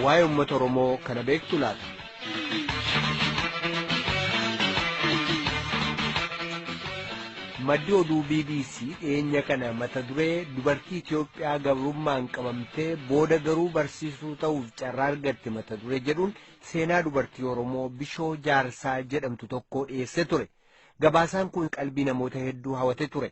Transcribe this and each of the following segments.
waa'ee uummata Oromoo kana beektu laata? Maddi oduu BBC dhiyeenya kana mata duree dubartii Itoophiyaa gabrummaan qabamtee booda garuu barsiisuu ta'uuf carraa argatte mata duree jedhuun seenaa dubartii Oromoo Bishoo Jaarsaa jedhamtu tokko dhiyeessee ture. Gabaasaan kun qalbii namoota hedduu hawwate ture.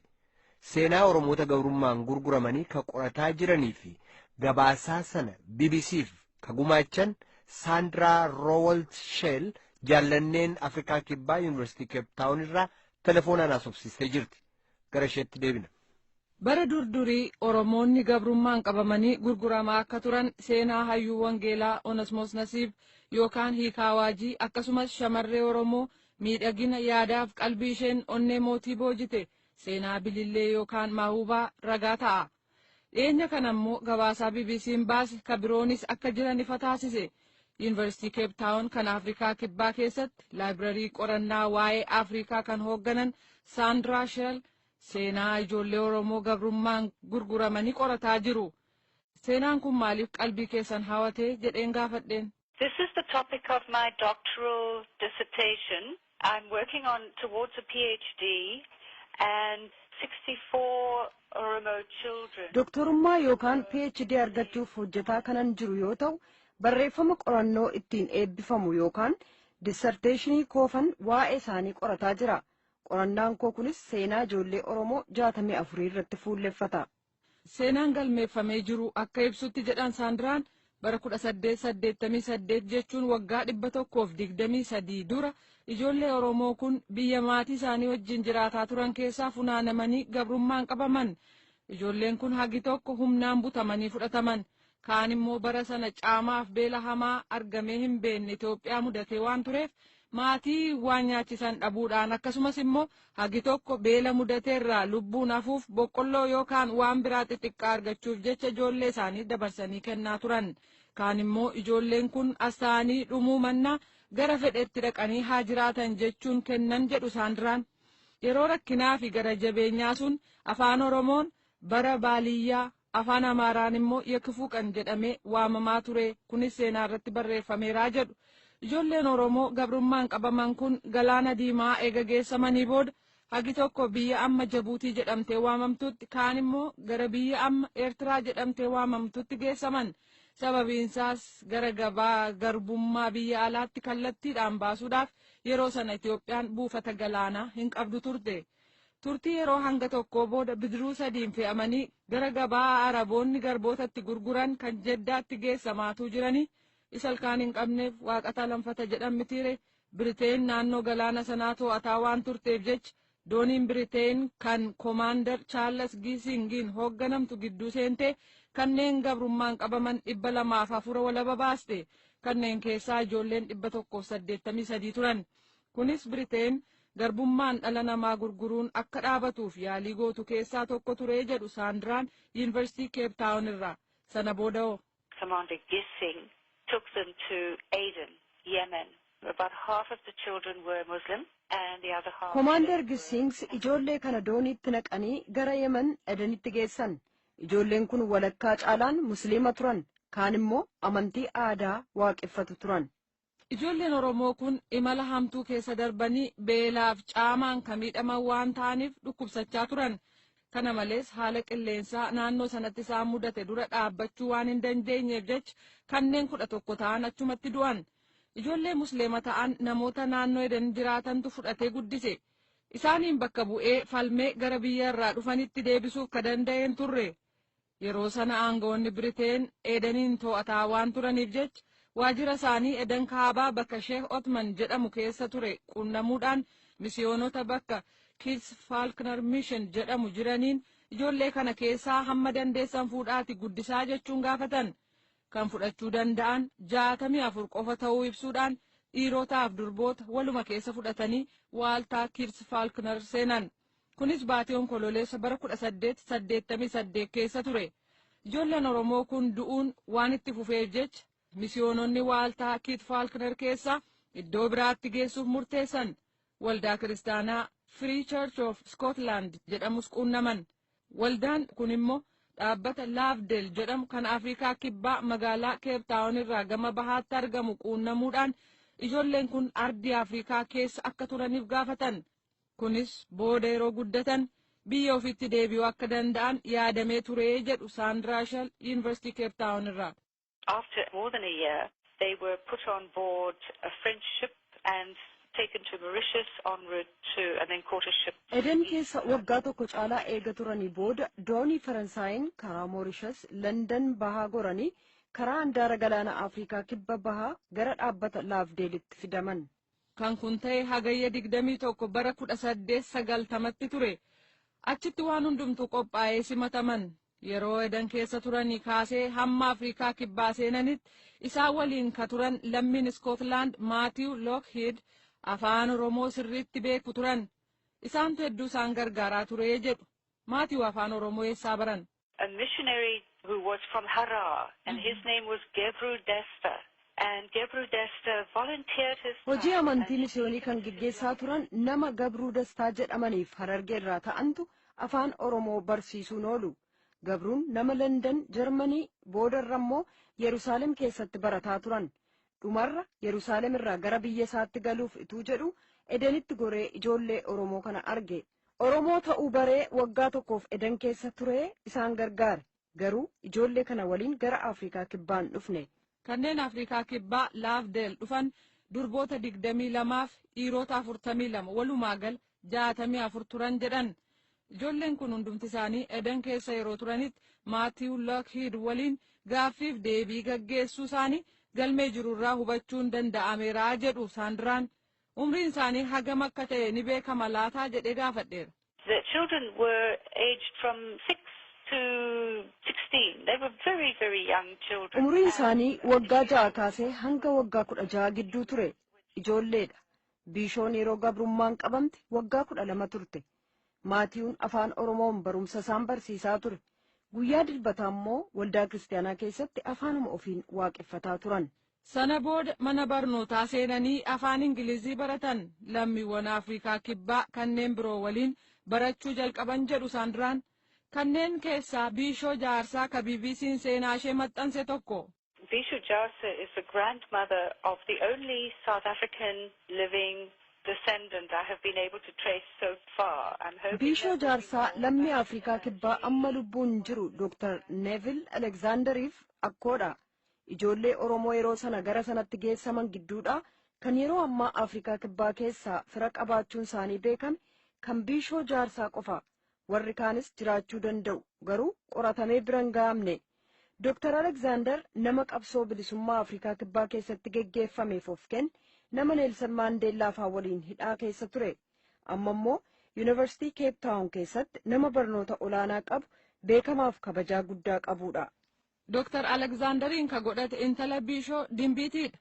Seenaa Oromoota gabrummaan gurguramanii ka qorataa jiranii fi gabaasaa sana BBCf ka gumaachan Saandiraa Roowalt Sheel jaallanneen Afrikaa Kibbaa Yuunivarsiitii Keep Taawun irraa telefoonaan haasofsiistee jirti. Gara isheetti deebina. Bara durdurii Oromoonni gabrummaan qabamanii gurguramaa akka turan seenaa hayyuu wangeelaa Onesmoos Nasiib yookaan Hiikaa Waajii akkasumas shamarree Oromoo miidhagina yaadaaf qalbii isheen onnee mootii boojite seenaa bilillee yookaan maahubaa ragaa ta'a. Dhiyeenya kana immoo gabaasaa BBC'n baase ka biroonis akka jiran ifa taasise. Yuunivarsiitii Keep Taawun kan Afrikaa Kibbaa keessatti laayibrarii qorannaa waa'ee Afrikaa kan hoogganan Saandiraa Sheel seenaa ijoollee Oromoo gabrummaan gurguramanii qorataa jiru. Seenaan kun maaliif qalbii keessan hawwate jedheen gaafadheen. This is the topic of my doctoral dissertation. I'm working on towards a PhD and 64 Oromo children. Doktorummaa yookaan PhD argachuuf hojjetaa kanan jiru yoo ta'u barreeffama qorannoo ittiin eebbifamu yookaan disserteeshinii koofan waa'ee isaanii qorataa jira. Qorannaan koo kunis seenaa ijoollee Oromoo 64 irratti fuulleffata. Seenaan galmeeffamee jiru akka ibsutti jedhan Saandiraan bara 1888 jechuun waggaa 123 dura ijoollee Oromoo kun biyya maatii isaanii wajjin jiraataa turan keessaa funaanamanii gabrummaan qabaman. Ijoolleen kun hagi tokko humnaan butamanii fudhataman. Kaan immoo bara sana caamaaf beela hamaa argamee hin beekne Itoophiyaa mudatee waan tureef maatii waan nyaachisan dhabuudhaan akkasumas immoo hagi tokko beela mudateerraa lubbuun hafuuf boqqolloo yookaan waan biraa xixiqqaa argachuuf jecha ijoollee isaanii dabarsanii kennaa turan. Kaan immoo ijoolleen kun asaanii dhumuu mannaa gara fedhetti dhaqanii haa jiraatan jechuun kennan jedhu Saandiraan. Yeroo rakkinaa fi gara jabeenyaa sun afaan Oromoon bara baadiyyaa afaan Amaaraan immoo yakkifuuqan jedhamee waamamaa ture. Kunis seenaa irratti barreeffameeraa jedhu. Ijoolleen Oromoo gabrummaan qabaman kun galaana diimaa eega geessamanii booda hagi tokko biyya amma Jabuutii jedhamtee waamamtutti kaan immoo gara biyya amma Eertiraa jedhamtee waamamtutti geessaman. Sababiinsaas gara gabaa garbummaa biyya alaatti kallattiidhaan baasuudhaaf yeroo sana Itoophiyaan buufata galaanaa hin qabdu turte. Turtii yeroo hanga tokko booda bidiruu sadiin fe'amanii gara gabaa Araboonni garbootatti gurguran kan Jeddaatti geessamaatuu jiranii isa ilkaan hin qabneef waaqata lanfata jedhan mitiire. Biriteen naannoo galaana sanaa to'ataa waan turteef jecha dooniin Biriteen kan Koomaandar Chaarles Giisingiin hoogganamtu gidduu seentee kanneen gabrummaan qabaman 204 walaba baaste. Kanneen keessaa ijoolleen 183 turan. Kunis Biriteen garbummaan dhala namaa gurguruun akka dhaabatuuf yaalii gootu keessaa tokko ture jedhu Saandiraan Yuunivarsiitii Keep Taawun irraa. Sana booda Commander Gissing took them to Aden, Yemen. About half of the children were Muslim and the other half. Commander Gissing ijoollee kana dooniitti naqanii gara Yemen Adenitti geessan. Ijoolleen kun walakkaa caalaan Musliima turan. Kaan immoo amantii aadaa waaqeffatu turan. Ijoolleen Oromoo kun imala hamtuu keessa darbanii beelaaf caamaan kan miidhaman waan ta'aniif dhukkubsachaa turan. Kana malees haala qilleensaa naannoo sanatti isaan mudate dura dhaabbachuu waan hin dandeenyeef jecha kanneen 11 ta'an achumatti du'an. Ijoollee Musliima ta'an namoota naannoo Eden jiraatantu fudhatee guddise. Isaaniin bakka bu'ee falmee gara biyya irraa dhufanitti deebisuuf ka danda'een turre. Yeroo sana aangawoonni Biriteen Edeniin to'ataa waan turaniif jecha waajjira isaanii Eden Kaabaa bakka Sheekh Otman jedhamu keessa ture qunnamuudhaan misiyoonota bakka Kids Falkner Mission jedhamu jiraniin ijoollee kana keessaa hamma dandeessan fuudhaati guddisaa jechuun gaafatan. Kan fudhachuu danda'an 64 qofa ta'uu ibsuudhaan dhiirotaaf durboota waluma keessa fudhatanii waaltaa Kids Falkner seenan. Kunis baatii onkololeessa bara 1888 keessa ture. Ijoolleen Oromoo kun du'uun waan itti fufeef jecha misiyoononni waaltaa Kids Falkner keessa iddoo biraatti geessuuf murteessan. Waldaa Kiristaanaa Free Church of Scotland jedhamus qunnaman. Waldaan kun immoo dhaabbata Laafdeel jedhamu kan Afrikaa Kibbaa magaalaa Keeptaawun irraa gama bahaatti argamu quunnamuudhaan ijoolleen kun ardii Afrikaa keessa akka turaniif gaafatan. Kunis booda yeroo guddatan biyya ofiitti deebi'uu akka danda'an yaadamee ture jedhu Saandiraa Shal Yuunivarsiitii Keeptaawun irraa. After more than a year, they were put on board a French ship and taken to Mauritius en route to and then caught a ship. Eden keessa waggaa tokko caalaa eega turanii booda doonii Faransaayiin karaa Mauritius London bahaa goranii karaa handaara galaana Afrikaa kibba bahaa gara dhaabbata Laafdeelitti fidaman. Kan kun ta'e hagayya 21 bara 1890tti ture. Achitti waan hundumtuu qophaa'ee simataman. Yeroo Eden keessa turanii kaasee hamma Afrikaa kibbaa seenanitti isaan waliin ka turan lammiin Scotland Matthew Lockheed afaan Oromoo sirriitti beeku turan. Isaantu hedduu isaan gargaaraa ture jedhu. Matthew afaan Oromoo eessaa baran? A missionary who was from Harar and his name was Gebru Desta. And Gebru Desta volunteered his time. Hojii amantii misiyoonii kan gaggeessaa turan nama Gabruu Dastaa jedhamaniif Harargee irraa ta'antu afaan Oromoo barsiisuun oolu. Gabruun nama London Jarmanii boodarra immoo Yerusaalem keessatti barataa turan. Dhumarra Yerusaalem irraa gara biyya isaatti galuuf ituu jedhu Edenitti goree ijoollee Oromoo kana arge. Oromoo ta'uu baree waggaa tokkoof Eden keessa ture isaan gargaare. Garuu ijoollee kana waliin gara Afrikaa kibbaan dhufne. Kanneen Afrikaa kibbaa Laafdeel dhufan durboota 22 fi dhiirota 42 walumaa gal 64 turan jedhan. Ijoolleen kun hundumti isaanii Eden keessa yeroo turanitti Matthew Lockheed waliin gaaffiif deebii gaggeessuu isaanii galmee jirurraa hubachuun danda'ameera jedhu Saandiraan. Umriin isaanii hagam akka ta'e ni beekama laataa jedhee gaafadheera. The children were aged from 6 to 16. They were very, very young children. Umriin isaanii waggaa 6 kaasee hanga waggaa 16 gidduu ture. Ijoolleedha. Biishoon yeroo gabrummaan qabamte waggaa 12 turte. Maatiyuun afaan Oromoon barumsa isaan barsiisaa ture. Guyyaa dilbataa immoo waldaa kiristaanaa keessatti afaanuma ofiin waaqeffataa turan. Sana booda mana barnootaa seenanii afaan Ingilizii baratan lammiiwwan Afrikaa kibbaa kanneen biroo waliin barachuu jalqaban jedhu Saandiraan. Kanneen keessaa Biishoo Jaarsaa ka BBC'n seenaa ishee maxxanse tokko. Bishu Jarsa is the grandmother of the only South African living descendant I have been able to trace so far. Biishoo Jaarsaa lammii Afrikaa kibbaa amma lubbuun jiru Dr. Neville Alexanderiif akkoodha. Ijoollee Oromoo yeroo sana gara sanatti geessaman gidduudha kan yeroo ammaa Afrikaa kibbaa keessaa fira qabaachuun isaanii beekame kan Biishoo Jaarsaa qofa. Warri kaanis jiraachuu danda'u garuu qoratamee biran ga'amne. Dr. Alexander nama qabsoo bilisummaa Afrikaa kibbaa keessatti geggeeffameef of kenne nama Neelsan Maandeellaa faa waliin hidhaa keessa ture. Amma immoo Yuunivarsiitii Cape Town keessatti nama barnoota olaanaa qabu beekamaaf kabajaa guddaa qabudha. Dr. Alexanderiin ka godhate intala Biishoo Dimbiitiidha.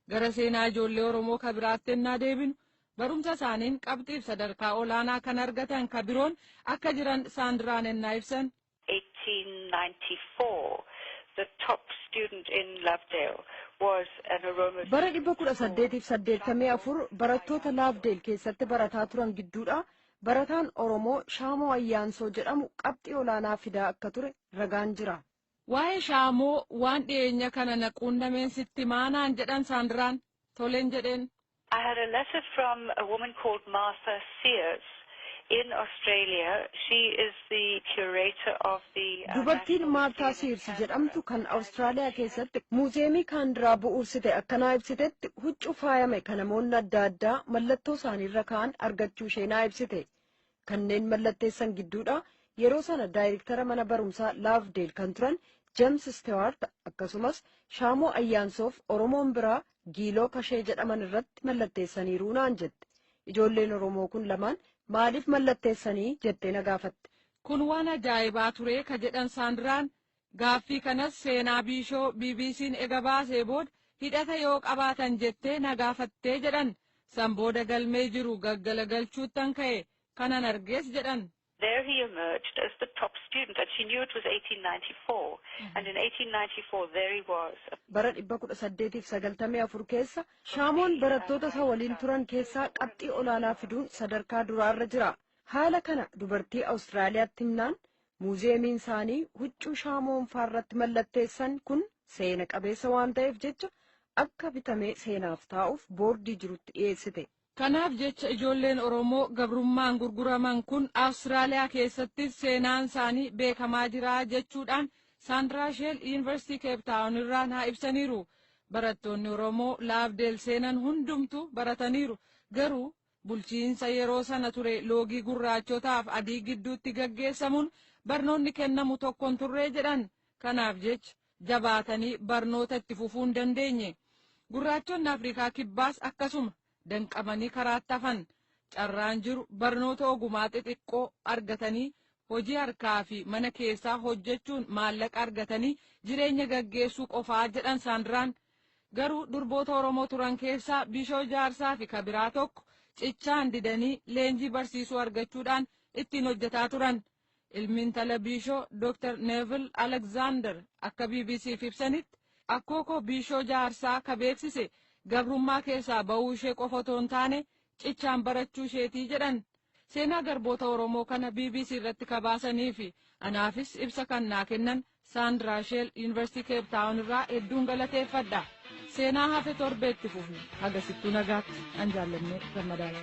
Gara seenaa ijoollee Oromoo ka biraatti ennaa deebinu barumsa isaaniin qabxiif sadarkaa olaanaa kan argatan ka biroon akka jiran Saandiraan ennaa ibsan. 1894, the top student in Lovedale was an Oromo. Bara 1884 barattoota Laafdeel keessatti barataa turan gidduudha. Barataan Oromoo Shaamoo Ayyaansoo jedhamu qabxii olaanaa fidaa akka ture ragaan jira. Waa'ee Shaamoo waan dhiyeenya kana naquunnameen sitti maanaan jedhan Saandiraan toleen jedheen. I had a letter from a woman called Martha Sears in Australia. She is the curator of the Dubartiin Maartaa Sears jedhamtu kan Awustiraaliyaa keessatti muuzeemii kaandiraa bu'uursite akkanaa ibsitetti huccuu faayame kan namoonni adda addaa mallattoo isaaniirra kaa'an argachuu ishee naa ibsite. Kanneen mallatteessan gidduudha yeroo sana daayirektara mana barumsaa Laafdeel kan turan James Stewart akkasumas Shaamoo Ayyaansoof Oromoon biraa Giiloo Kashee jedhaman irratti mallatteessaniiru naan jette. Ijoolleen Oromoo kun lamaan maaliif mallatteessanii jettee na gaafatte. Kun waan ajaa'ibaa ture ka jedhan Saandiraan gaaffii kanas seenaa Biishoo BBC'n ega baasee booda hidhata yoo qabaatan jettee na gaafattee jedhan. San booda galmee jiru gaggalagalchuuttan ka'e kanan argees jedhan. There he emerged as the top student, and she knew it was 1894. And in 1894, there he was. Bara 1894 keessa Shaamoon barattoota isaa waliin turan keessaa qabxii olaanaa fiduun sadarkaa duraarra jira. Haala kana dubartii Awustiraaliyaatti himnaan muuzeemiin isaanii huccuu shaamoonfaa irratti mallatteessan kun seena qabeessa waan ta'eef jecha akka bitamee seenaaf taa'uuf boordii jirutti dhiyeessite. Kanaaf jecha ijoolleen Oromoo gabrummaan gurguraman kun Awustiraaliyaa keessatti seenaan isaanii beekamaa jira jechuudhaan Saandiraa Sheel Yuunivarsiitii Keeptaawun irraa naa ibsaniiru. Barattoonni Oromoo Laavdeel seenan hundumtu barataniiru. Garuu bulchiinsa yeroo sana ture loogii gurraachotaaf adii gidduutti gaggeessamuun barnoonni kennamu tokkon turree jedhan. Kanaaf jecha jabaatanii barnoota itti fufuu hin dandeenye. Gurraachonni Afrikaa Kibbaas akkasuma danqamanii karaatti hafan. Carraan jiru barnoota ogumaa xixiqqoo argatanii hojii harkaa fi mana keessaa hojjechuun maallaqa argatanii jireenya gaggeessuu qofaa jedhan Saandiraan. Garuu durboota Oromoo turan keessaa Bishoo Jaarsaa fi kabiraa tokko cichaan didanii leenjii barsiisuu argachuudhaan ittiin hojjetaa turan. Ilmi intala Bishoo Dr. Neville Alexander akka BBC'f ibsanitti akkookoo Bishoo Jaarsaa ka beeksise gabrummaa keessaa ba'uu ishee qofa otoo hin taane cichaan barachuu isheetii jedhan. Seenaa garboota Oromoo kana BBC irratti kabaasanii fi anaafis ibsa kan naa kennan Saandiraa Sheel Yuunivarsiitii Keeptaawun irraa hedduun galateeffadha. Seenaa hafe torbeetti fufne hagasittuu nagaatti an jaallannee gammadaadha.